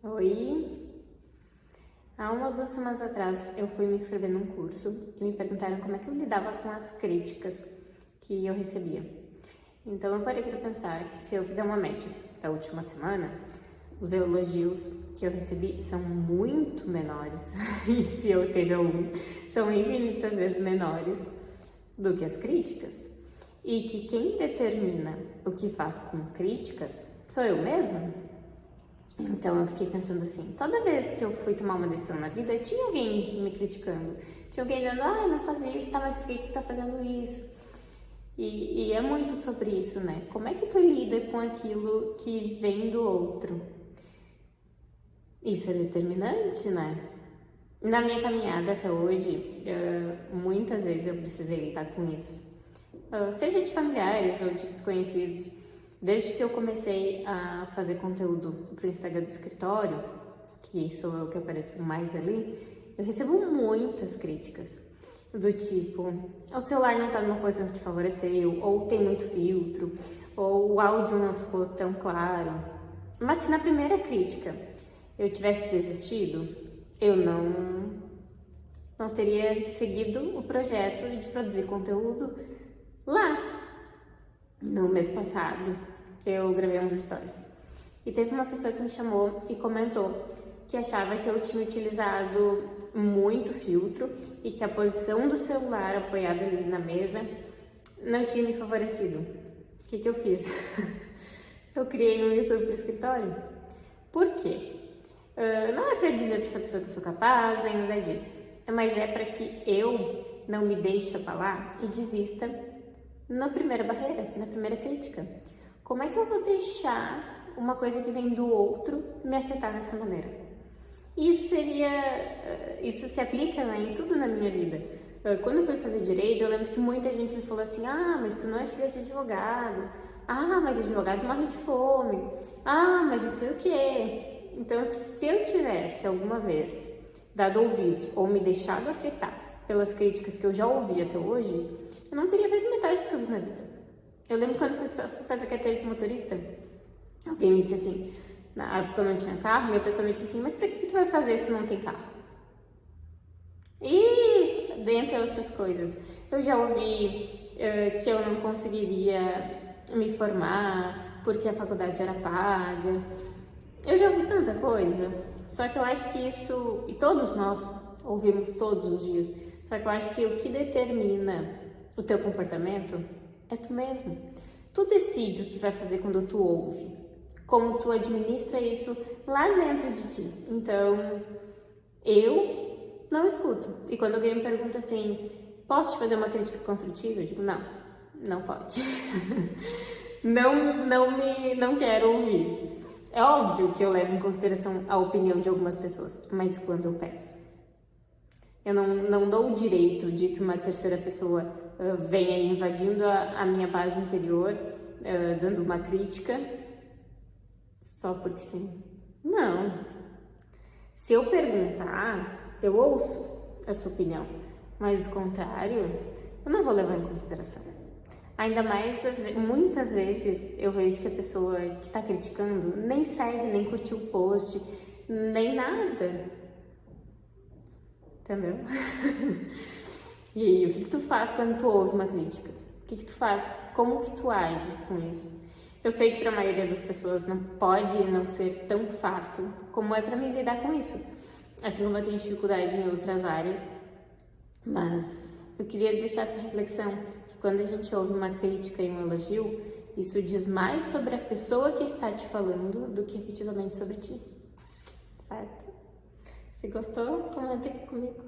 Oi! Há umas 2 semanas atrás eu fui me inscrever num curso e me perguntaram como é que eu lidava com as críticas que eu recebia. Então eu parei para pensar que se eu fizer uma média da última semana, os elogios que eu recebi são muito menores, e se eu teve algum, são infinitas vezes menores do que as críticas. E que quem determina o que faço com críticas sou eu mesma. Então eu fiquei pensando assim, toda vez que eu fui tomar uma decisão na vida, tinha alguém me criticando, tinha alguém dizendo, não faz isso, tá, mas por que tu tá fazendo isso? E é muito sobre isso, né? Como é que tu lida com aquilo que vem do outro? Isso é determinante, né? Na minha caminhada até hoje, muitas vezes eu precisei lidar com isso. Seja de familiares ou de desconhecidos. Desde que eu comecei a fazer conteúdo para o Instagram do escritório, que sou eu que apareço mais ali, eu recebo muitas críticas. Do tipo, o celular não tá numa posição que te favoreceu, ou tem muito filtro, ou o áudio não ficou tão claro. Mas se na primeira crítica eu tivesse desistido, eu não teria seguido o projeto de produzir conteúdo lá. No mês passado, eu gravei uns stories e teve uma pessoa que me chamou e comentou que achava que eu tinha utilizado muito filtro e que a posição do celular apoiado ali na mesa não tinha me favorecido. O que eu fiz? Eu criei um YouTube para o escritório. Por quê? Não é para dizer para essa pessoa que eu sou capaz, nem nada disso, mas é para que eu não me deixe abalar e desista na primeira barreira, na primeira crítica. Como é que eu vou deixar uma coisa que vem do outro me afetar dessa maneira? Isso se aplica, né, em tudo na minha vida. Quando eu fui fazer direito, eu lembro que muita gente me falou assim, mas tu não é filha de advogado, mas advogado morre de fome, mas não sei o quê. Então, se eu tivesse alguma vez dado ouvidos ou me deixado afetar pelas críticas que eu já ouvi até hoje, eu não teria feito metade do que eu fiz na vida. Eu lembro quando eu fui fazer carteira de motorista, alguém me disse assim, na época eu não tinha carro, e a pessoa me disse assim, mas por que tu vai fazer se tu não tem carro? E, dentre outras coisas, eu já ouvi que eu não conseguiria me formar porque a faculdade era paga. Eu já ouvi tanta coisa, só que eu acho que isso, e todos nós ouvimos todos os dias, só que eu acho que o que determina o teu comportamento é tu mesmo. Tu decide o que vai fazer quando tu ouve, como tu administra isso lá dentro de ti. Então, eu não escuto. E quando alguém me pergunta assim, posso te fazer uma crítica construtiva? Eu digo, não pode. Não quero ouvir. É óbvio que eu levo em consideração a opinião de algumas pessoas, mas quando eu peço. Eu não dou o direito de que uma terceira pessoa venha invadindo a minha base interior, dando uma crítica, só porque sim. Não. Se eu perguntar, eu ouço essa opinião, mas do contrário, eu não vou levar em consideração. Ainda mais, muitas vezes, eu vejo que a pessoa que está criticando nem segue, nem curtiu o post, nem nada. Entendeu? E aí, o que tu faz quando tu ouve uma crítica? O que tu faz? Como que tu age com isso? Eu sei que para a maioria das pessoas não pode não ser tão fácil como é para mim lidar com isso. Assim como eu tenho dificuldade em outras áreas. Mas eu queria deixar essa reflexão, que quando a gente ouve uma crítica e um elogio, isso diz mais sobre a pessoa que está te falando do que efetivamente sobre ti. Certo? Se gostou, comenta aqui comigo.